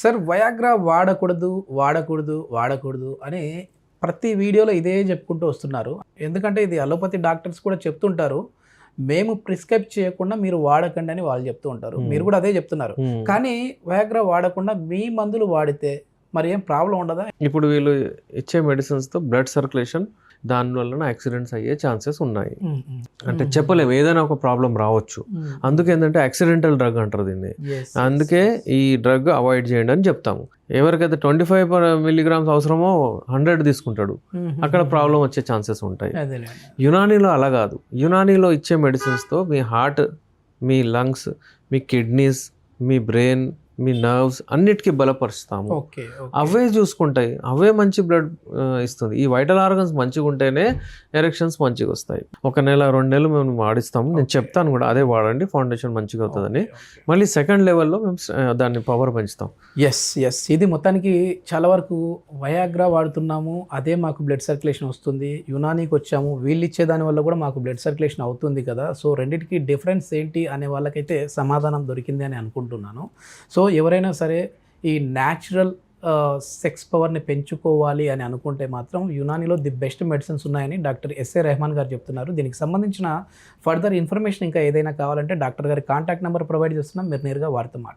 Sir Viagra వాడకూడదు, వాడకూడదు, వాడకూడదు అని ప్రతి వీడియోలో ఇదే చెప్పుకుంటూ వస్తున్నారు. ఎందుకంటే ఇది అలోపతి డాక్టర్స్ కూడా చెప్తుంటారు. మేము ప్రిస్క్రైబ్ చేయకుండా మీరు వాడకండి అని వాళ్ళు చెప్తూ ఉంటారు. మీరు కూడా అదే చెప్తున్నారు. కానీ వయాగ్రా వాడకుండా మీ మందులు వాడితే మరి ఏం ప్రాబ్లం ఉండదా? ఇప్పుడు వీళ్ళు ఇచ్చే మెడిసిన్స్తో బ్లడ్ సర్క్యులేషన్ దానివల్ల యాక్సిడెంట్స్ అయ్యే ఛాన్సెస్ ఉన్నాయి. అంటే చెప్పలేము, ఏదైనా ఒక ప్రాబ్లం రావచ్చు. అందుకే ఏంటంటే యాక్సిడెంటల్ డ్రగ్ అంటారు దీన్ని. అందుకే ఈ డ్రగ్ అవాయిడ్ చేయండి అని చెప్తాము. ఎవరికైతే 25 milligrams అవసరమో 100 తీసుకుంటాడు, అక్కడ ప్రాబ్లం వచ్చే ఛాన్సెస్ ఉంటాయి. యునానీలో అలా కాదు. యునానీలో ఇచ్చే మెడిసిన్స్తో మీ హార్ట్, మీ లంగ్స్, మీ కిడ్నీస్, మీ బ్రెయిన్, మీ నర్వ్స్ అన్నిటికీ బలపరుస్తాము. అవే చూసుకుంటాయి, అవే మంచి బ్లడ్ ఇస్తుంది. ఈ వైటల్ ఆర్గన్స్ మంచిగా ఉంటేనే ఎరెక్షన్స్ మంచిగా వస్తాయి. 1 నెల 2 నెలలు మేము వాడిస్తాము. నేను చెప్తాను కూడా అదే వాడండి, ఫౌండేషన్ మంచిగా అవుతుందని. మళ్ళీ సెకండ్ లెవెల్లో మేము దాన్ని పవర్ పెంచుతాం. ఎస్ ఇది మొత్తానికి చాలా వరకు వయాగ్రా వాడుతున్నాము, అదే మాకు బ్లడ్ సర్క్యులేషన్ వస్తుంది. యునానీకి వచ్చాము, వీళ్ళు ఇచ్చే దాని వల్ల కూడా మాకు బ్లడ్ సర్క్యులేషన్ అవుతుంది కదా. సో రెండింటికి డిఫరెన్స్ ఏంటి అనే వాళ్ళకైతే సమాధానం దొరికింది అని అనుకుంటున్నాను. సో ఎవరైనా సరే ఈ న్యాచురల్ సెక్స్ పవర్ని పెంచుకోవాలి అని అనుకుంటే మాత్రం యునానీలో ది బెస్ట్ మెడిసిన్స్ ఉన్నాయని డాక్టర్ ఎస్ఏ రెహమాన్ గారు చెప్తున్నారు. దీనికి సంబంధించిన ఫర్దర్ ఇన్ఫర్మేషన్ ఇంకా ఏదైనా కావాలంటే డాక్టర్ గారి కాంటాక్ట్ నెంబర్ ప్రొవైడ్ చేస్తున్నాం, మీరు నేరుగా వారితో మాట్లాడండి.